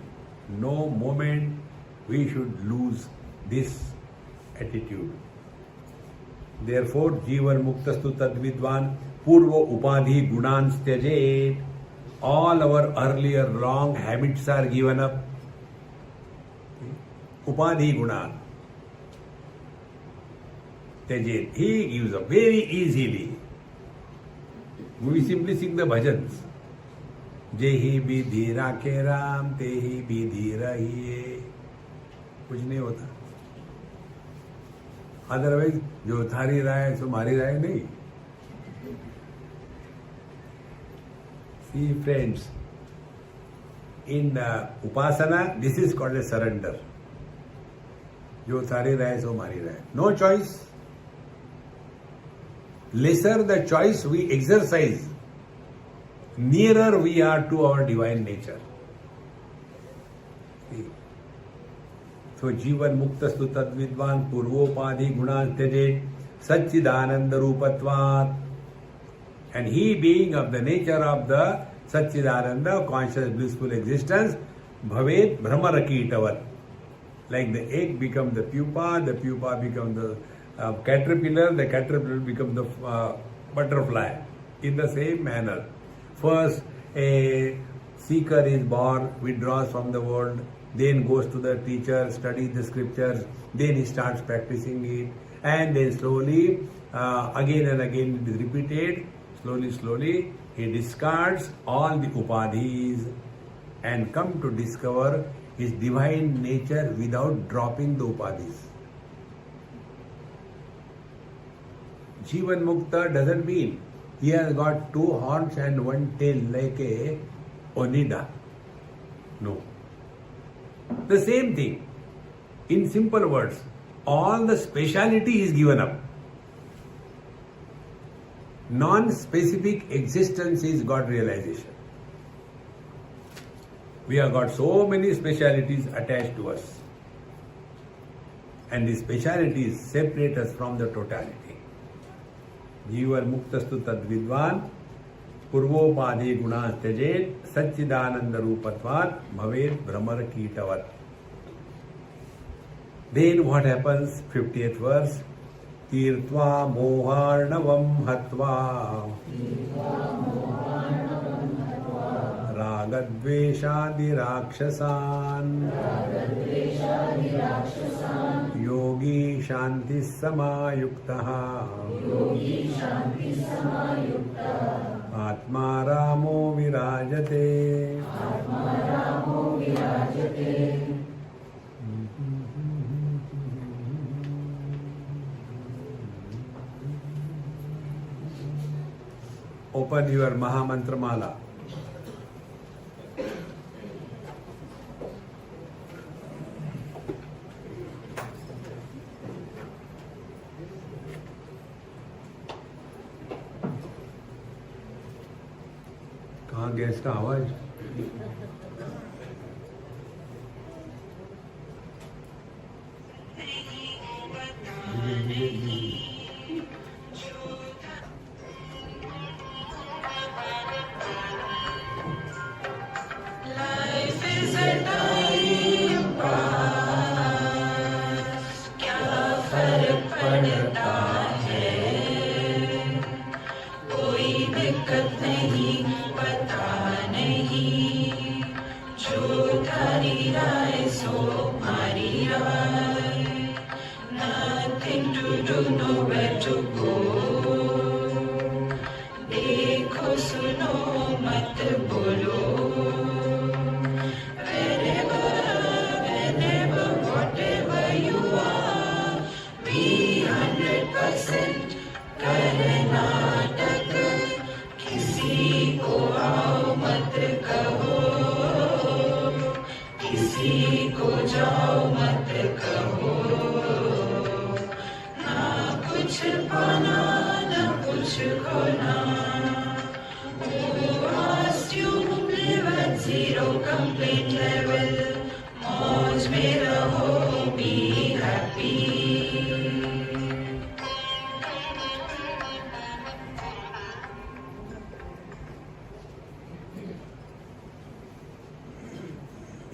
No moment we should lose this attitude. Therefore, Jivan Muktastu Tad Vidwan Purva Upadhi Gunans Tyajet. All our earlier wrong habits are given up. Upadhi Gunan Tyajet. He gives up very easily. We simply sing the bhajans. Jehi vidhi rakhe Ram, tehi vidhi rahiye. कुछ नहीं होता. Otherwise, जो थारी राय सो मारी राय नहीं. See friends, in Upasana, this is called a surrender. जो थारी राय सो मारी राय. No choice. Lesser the choice we exercise, nearer we are to our divine nature. See? So Jivan Muktastu Tad Vidvan Purvopadhi Gunan Tejet Satchidananda Rupatvat. And he being of the nature of the Satchidananda, conscious blissful existence, Bhavet Brahmarakitavat. Like the egg becomes the pupa becomes the caterpillar, the caterpillar becomes the butterfly. In the same manner, first a seeker is born, withdraws from the world, then goes to the teacher, studies the scriptures, then he starts practicing it, and then slowly, again and again it is repeated, slowly, he discards all the upadhis and come to discover his divine nature without dropping the upadhis. Jivan Mukta doesn't mean he has got two horns and one tail like a Onida. No. The same thing. In simple words, all the speciality is given up. Non-specific existence is God realization. We have got so many specialities attached to us. And these specialities separate us from the totality. Jivan Muktastu Tad Vidvan Purvopadhi Gunas Tejet Satchidananda Rupatvat Bhavet Brahmar Kitavat. Then what happens? 50th verse. Tirtva moharnavam hatva Ragadveshadi rakshasan Yogi Shanti Samayuktaha Atma Ramo Virajate. Open your Mahamantra Mala. कहाँ gas का आवाज?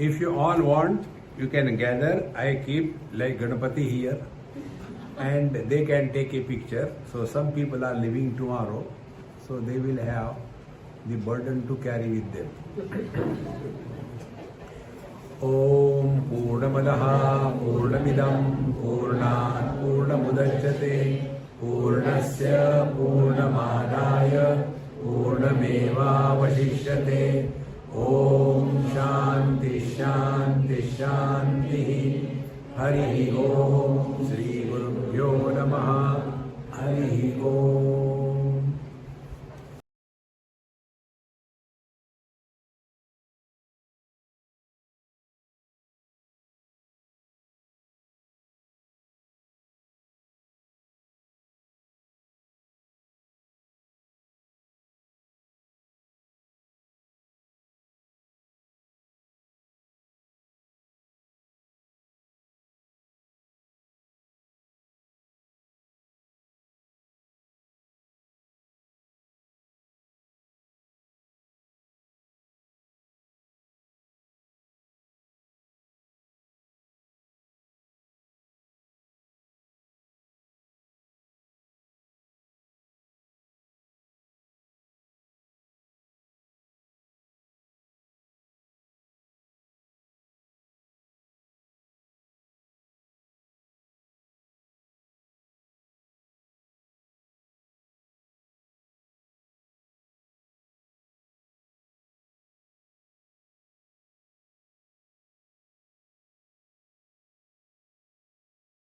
If you all want, you can gather. I keep like Ganapati here and they can take a picture. So some people are leaving tomorrow, so they will have the burden to carry with them. Om Purnamadaha Purnamidam Purnat Purnamudachyate Purnasya Purnamadaya Purnameva Vashishyate. Om Shanti Shanti Shanti. Hari Om. Shri Gurubhyo Namaha. Hari Om.